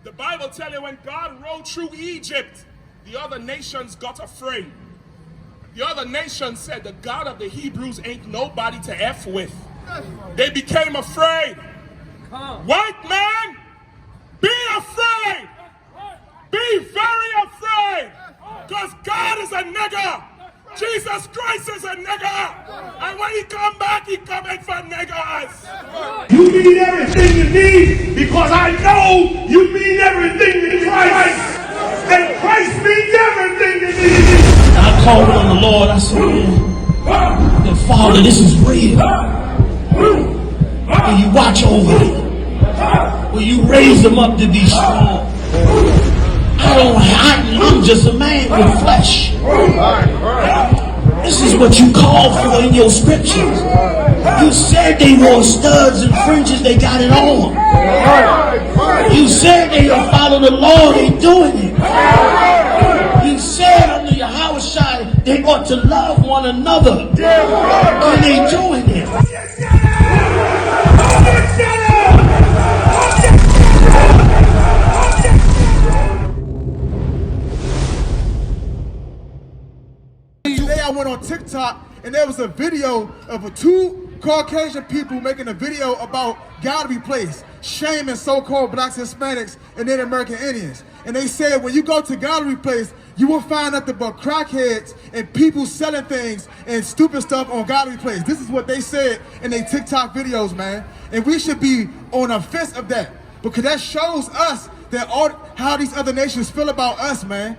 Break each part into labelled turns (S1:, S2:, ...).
S1: The Bible tells you when God rode through Egypt, the other nations got afraid. The other nations said, the God of the Hebrews ain't nobody to F with. They became afraid. White man, be afraid. Be very afraid. Because God is a nigger. Jesus Christ is a nigger. And when he come back, he coming for niggers.
S2: You mean everything you need because I know you mean everything to Christ. And Christ means everything to me.
S3: I called on the Lord. I said, man, Father, this is real. Will you watch over them? Will you raise them up to be strong? I'm just a man with flesh. This is what you call for in your scriptures. You said they wore studs and fringes, they got it on. You said they will follow the law, they doing it. You said under your house shine, they ought to love one another, and they doing it.
S4: Today I went on TikTok and there was a video of two Caucasian people making a video about God replace, shaming so-called blacks, Hispanics, and Native American Indians. And they said when you go to God replace, you will find nothing but crackheads and people selling things and stupid stuff on God replace. This is what they said in their TikTok videos, man. And we should be on a fence of that because that shows us that how these other nations feel about us, man.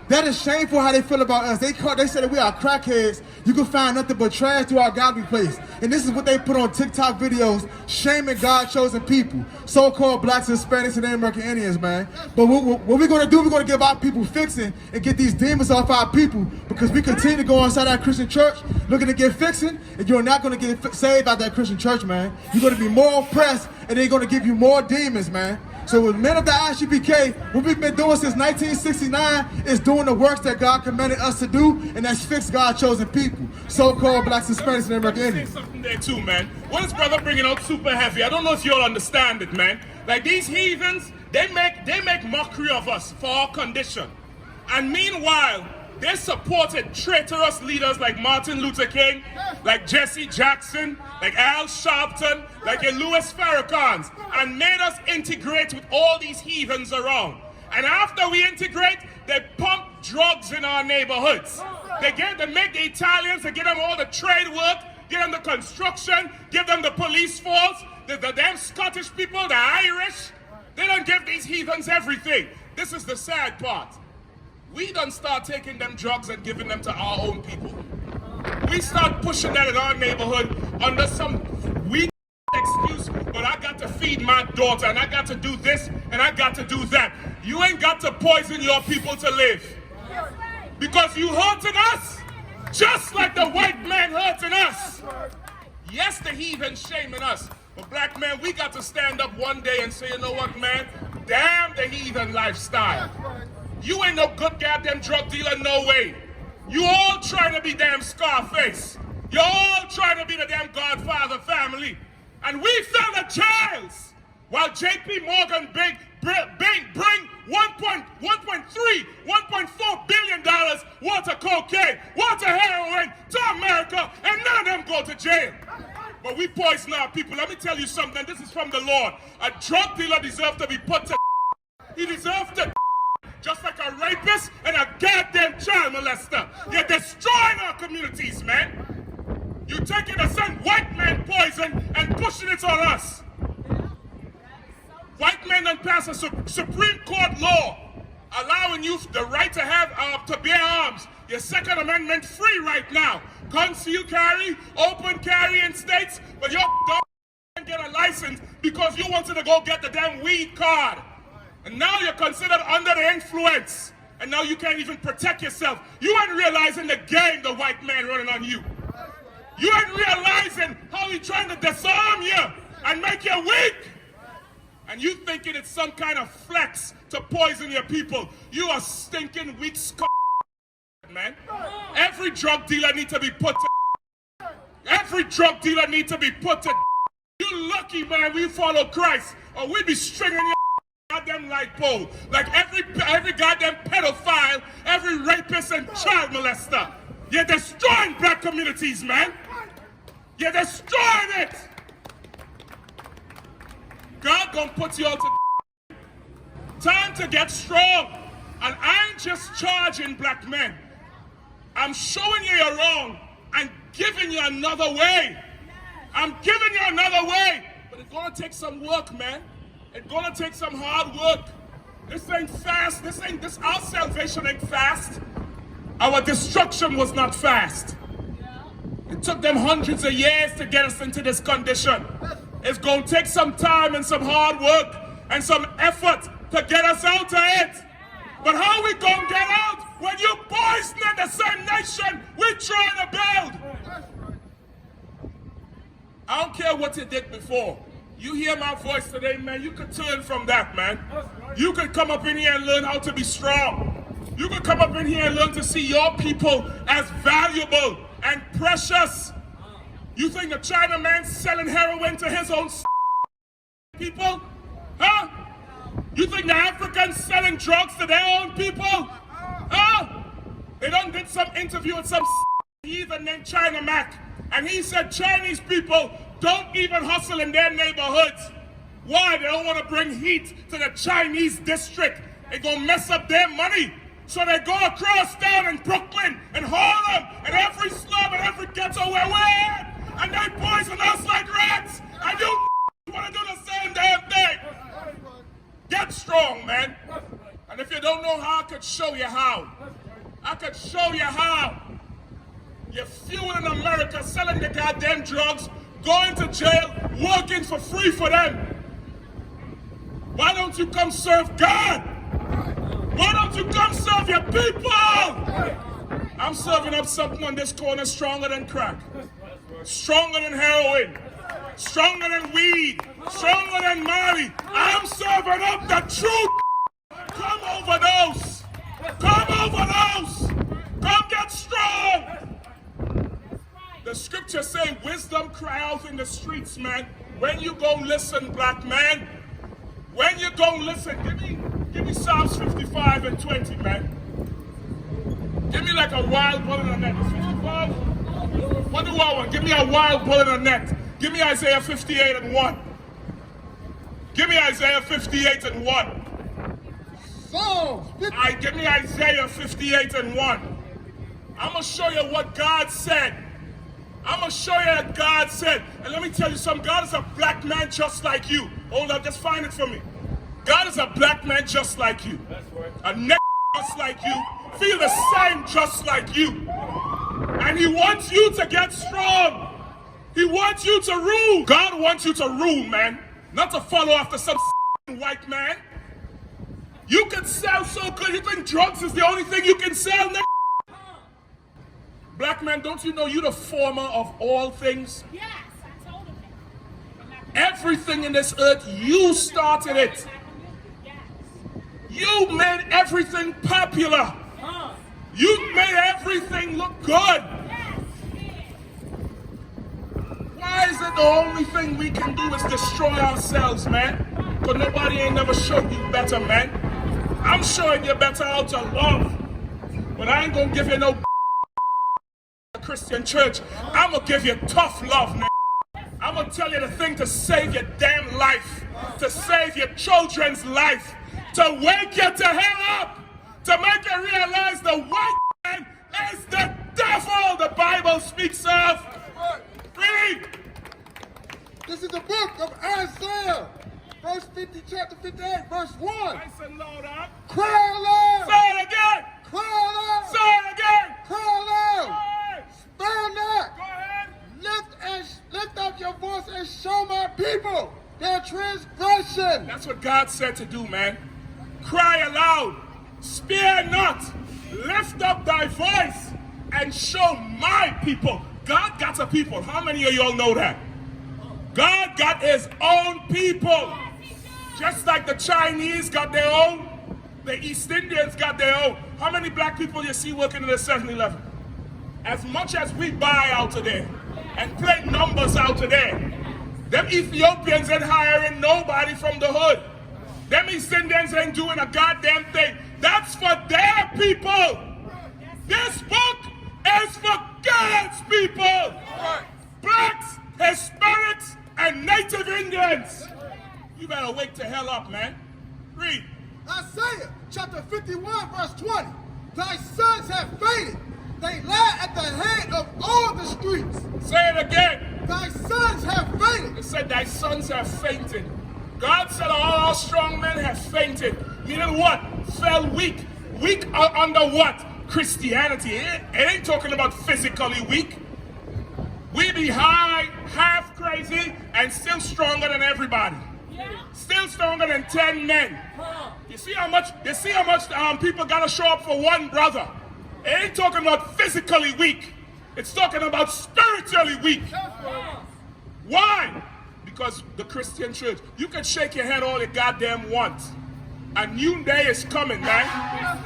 S4: That is shameful how they feel about us. They said that we are crackheads. You can find nothing but trash to our God replaced. And this is what they put on TikTok videos, shaming God-chosen people, so-called blacks, Hispanics, and Native American Indians, man. But what we're going to do, we're going to give our people fixing and get these demons off our people because we continue to go inside that Christian church looking to get fixing, and you're not going to get saved out that Christian church, man. You're going to be more oppressed, and they're going to give you more demons, man. So with men of the I.S.U.P.K, what we've been doing since 1969 is doing the works that God commanded us to do, and that's fix God-chosen people, so-called blacks, Hispanics, and American Indians.
S1: Say something there too, man. What is brother bringing out super heavy? I don't know if you all understand it, man. Like these heathens, they make mockery of us for our condition, and meanwhile, they supported traitorous leaders like Martin Luther King, like Jesse Jackson, like Al Sharpton, like Louis Farrakhan, and made us integrate with all these heathens around. And after we integrate, they pump drugs in our neighborhoods. They make the Italians, they give them all the trade work, give them the construction, give them the police force, the damn Scottish people, the Irish. They don't give these heathens everything. This is the sad part. We done start taking them drugs and giving them to our own people. We start pushing that in our neighborhood under some weak excuse, but I got to feed my daughter and I got to do this and I got to do that. You ain't got to poison your people to live. Because you hurting us just like the white man hurting us. Yes, the heathen shaming us, but black man, we got to stand up one day and say, you know what, man? Damn the heathen lifestyle. You ain't no good goddamn drug dealer, no way. You all trying to be damn Scarface. You all trying to be the damn Godfather family. And we fell to jails while J.P. Morgan bring $1.3, $1.4 billion worth of cocaine, worth of heroin to America, and none of them go to jail. But we poison our people. Let me tell you something. This is from the Lord. A drug dealer deserves to be put to he deserves to just like a rapist and a goddamn child molester. You're destroying our communities, man. You're taking the same white man poison and pushing it on us. White men then pass a Supreme Court law allowing you the right to have to bear arms. Your Second Amendment free right now. Concealed carry, open carry in states, but your dog can't get a license because you wanted to go get the damn weed card. And now you're considered under the influence. And now you can't even protect yourself. You ain't realizing the game the white man running on you. You ain't realizing how he's trying to disarm you and make you weak. And you thinking it's some kind of flex to poison your people. You are stinking weak man. Every drug dealer needs to be put to every drug dealer needs to be put to You lucky, man, we follow Christ. Or we'd be stringing your goddamn light pole. Like every goddamn pedophile, every rapist and child molester. You're destroying black communities, man. You're destroying it. God gonna put you all to time to get strong. And I ain't just charging black men. I'm showing you you're wrong and giving you another way. I'm giving you another way. But it's gonna take some work, man. It's gonna take some hard work. This ain't fast. Our salvation ain't fast. Our destruction was not fast. It took them hundreds of years to get us into this condition. It's gonna take some time and some hard work and some effort to get us out of it. But how we gonna get out when you poisoning the same nation we're trying to build? I don't care what you did before. You hear my voice today, man, you could turn from that, man. You could come up in here and learn how to be strong. You could come up in here and learn to see your people as valuable and precious. You think the Chinaman selling heroin to his own people? Huh? You think the Africans selling drugs to their own people? Huh? They done did some interview with some heathen named China Mac, and he said Chinese people don't even hustle in their neighborhoods. Why? They don't want to bring heat to the Chinese district. They're going to mess up their money. So they go across down in Brooklyn and Harlem and every slum and every ghetto where we're at, and they poison us like rats. And you want to do the same damn thing. Get strong, man. And if you don't know how, I could show you how. I could show you how. You're fueling America, selling the goddamn drugs, going to jail, working for free for them. Why don't you come serve God? Why don't you come serve your people? I'm serving up something on this corner stronger than crack, stronger than heroin, stronger than weed, stronger than Molly. I'm serving up the truth. Come overdose. Come overdose. Come get strong. The scriptures say wisdom cry out in the streets, man. When you go listen, black man, when you go listen, give me Psalms 55 and 20, man. Give me like a wild bull in a net. 55? What do I want? Give me a wild bull in a net. Give me Isaiah 58 and 1. Give me Isaiah 58 and 1. Give me Isaiah 58 and 1. I'm going to show you what God said. I'm going to show you what God said. And let me tell you something. God is a black man just like you. Hold up, just find it for me. God is a black man just like you. That's right. A nigga just like you. Feel the same just like you. And he wants you to get strong. He wants you to rule. God wants you to rule, man. Not to follow after some white man. You can sell so good. You think drugs is the only thing you can sell, nigga? Black man, don't you know you're the former of all things?
S5: Yes, I told him that.
S1: Everything in this earth, you started it. You made everything popular. You made everything look good. Why is it the only thing we can do is destroy ourselves, man? Because nobody ain't never showed you better, man. I'm showing you better out of love. But I ain't gonna give you no Christian church. I'm gonna give you tough love, man. I'm gonna tell you the thing to save your damn life, to save your children's life, to wake you to hell up, to make you realize the white man is the devil the Bible speaks of. Read.
S4: This is the book of Isaiah, verse 50, chapter 58, verse 1.
S1: Nice and loud, huh?
S4: Cry aloud.
S1: Say it again.
S4: Cry aloud.
S1: Say it again.
S4: Cry aloud. Spare not.
S1: Go ahead.
S4: Lift up your voice and show my people their transgression.
S1: That's what God said to do, man. Cry aloud. Spare not. Lift up thy voice and show my people. God got a people. How many of y'all know that? God got his own people. Just like the Chinese got their own, the East Indians got their own. How many black people you see working in the 7-Eleven? As much as we buy out of there and play numbers out of there, them Ethiopians ain't hiring nobody from the hood. Them East Indians ain't doing a goddamn thing. That's for their people. This book is for God's people. Blacks, Hispanics, and Native Indians. You better wake the hell up, man. Read.
S4: Isaiah chapter 51 verse 20. Thy sons have fainted. They lie at the head of all the streets.
S1: Say it again.
S4: Thy sons have fainted.
S1: It said thy sons have fainted. God said all our strong men have fainted. Meaning what? Fell weak. Weak under what? Christianity. It ain't talking about physically weak. We be high, half crazy, and still stronger than everybody. Still stronger than 10 men. You see how much people gotta show up for one brother. It ain't talking about physically weak. It's talking about spiritually weak. Why? Because the Christian church, you can shake your head all you goddamn want. A new day is coming, man.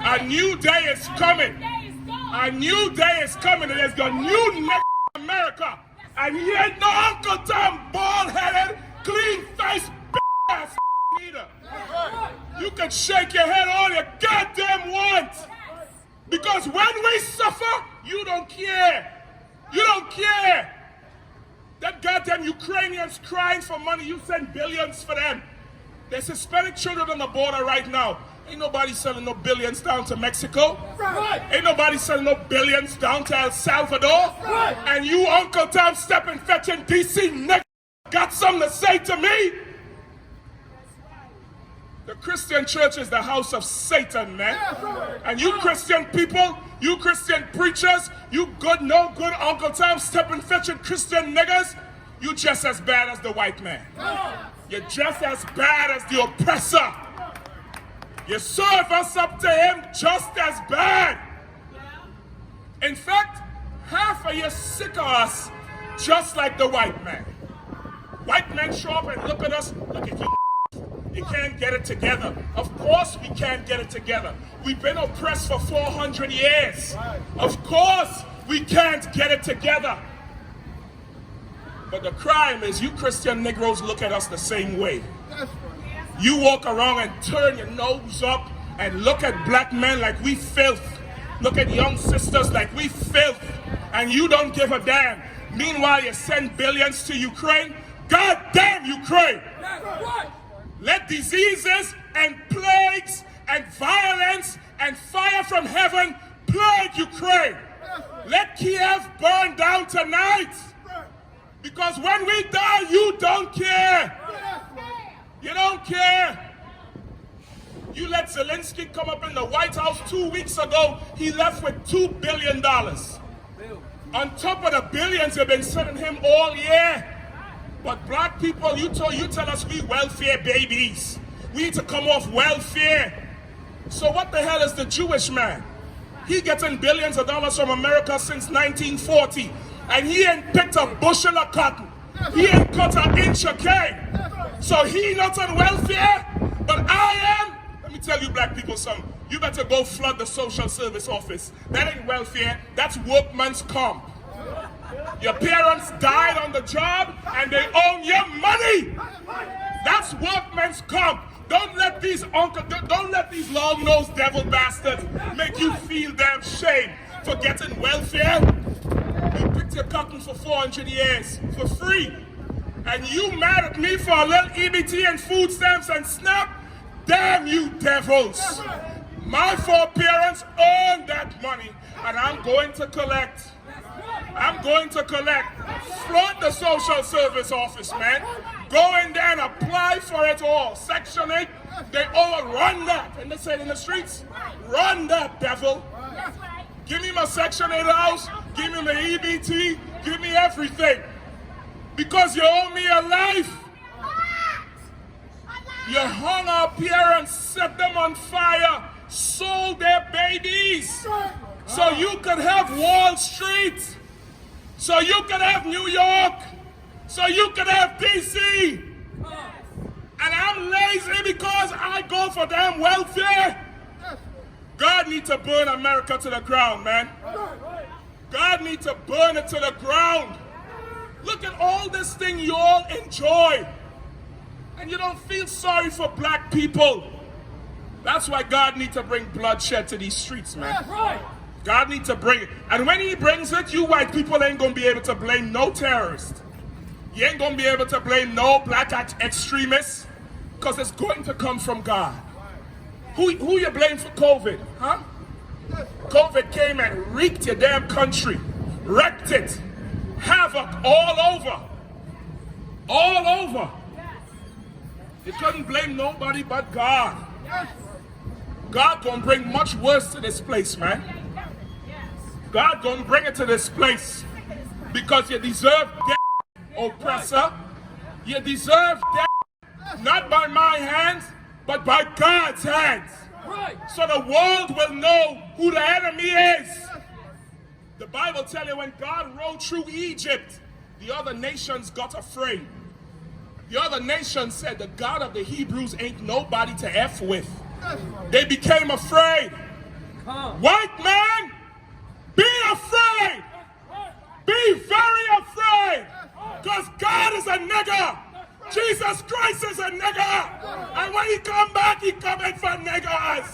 S1: A new day is coming. A new day is coming, and there's the new America. And he ain't no Uncle Tom, bald-headed, clean-faced, ass neither. You can shake your head all you goddamn want. Because when we suffer, you don't care. You don't care. That goddamn Ukrainians crying for money, you send billions for them. There's Hispanic children on the border right now. Ain't nobody sending no billions down to Mexico. Ain't nobody sending no billions down to El Salvador. And you, Uncle Tom, stepping fetching DC nigga, got something to say to me? The Christian church is the house of Satan, man. And you Christian people, you Christian preachers, you good, no good Uncle Tom stepping fetching Christian niggas, you just as bad as the white man. You're just as bad as the oppressor. You serve us up to him just as bad. In fact, half of you sick of us just like the white man. White men show up and look at us, look at you. You can't get it together. Of course we can't get it together. We've been oppressed for 400 years. Of course we can't get it together. But the crime is you Christian Negroes look at us the same way. You walk around and turn your nose up and look at black men like we filth. Look at young sisters like we filth. And you don't give a damn. Meanwhile, you send billions to Ukraine. God damn Ukraine! Let diseases and plagues and violence and fire from heaven plague Ukraine. Let Kiev burn down tonight. Because when we die, you don't care. You don't care. You let Zelensky come up in the White House 2 weeks ago. He left with $2 billion. On top of the billions they've been sending him all year. But black people, you tell us we welfare babies. We need to come off welfare. So what the hell is the Jewish man? He getting billions of dollars from America since 1940. And he ain't picked a bushel of cotton. He ain't cut an inch of cane. So he not on welfare, but I am. Let me tell you black people something. You better go flood the social service office. That ain't welfare, that's workman's comp. Your parents died on the job and they own your money. That's workman's comp. Don't let these long-nosed devil bastards make you feel damn shame for getting welfare. You picked your cotton for 400 years for free. And you mad at me for a little EBT and food stamps and SNAP? Damn you devils. My four parents earned that money and I'm going to collect. I'm going to collect. Flood the social service office, man. Go in there and apply for it all. Section 8, they overrun that. And they say in the streets, run that, devil. Give me my Section 8 house, give me my EBT, give me everything. Because you owe me a life. You hung our parents, set them on fire, sold their babies. So you could have Wall Street. So you could have New York. So you could have DC. And I'm lazy because I go for damn welfare. God needs to burn America to the ground, man. God needs to burn it to the ground. Look at all this thing you all enjoy. And you don't feel sorry for black people. That's why God needs to bring bloodshed to these streets, man.
S5: Right.
S1: God needs to bring it. And when he brings it, you white people ain't going to be able to blame no terrorist. You ain't going to be able to blame no black extremists, because it's going to come from God. Who you blame for COVID, huh? COVID came and wreaked your damn country, wrecked it, havoc all over. All over. You couldn't blame nobody but God. God gonna bring much worse to this place, man. God gonna bring it to this place because you deserve death, oppressor. You deserve death, not by my hands, but by God's hands. So the world will know who the enemy is. The Bible tells you when God rode through Egypt, the other nations got afraid. The other nations said the God of the Hebrews ain't nobody to F with. They became afraid. White man, be afraid. Be very afraid. Because God is a nigger. Jesus Christ is a nigger. And when he come back, he coming for niggers.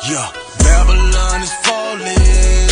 S6: Yeah, Babylon is falling.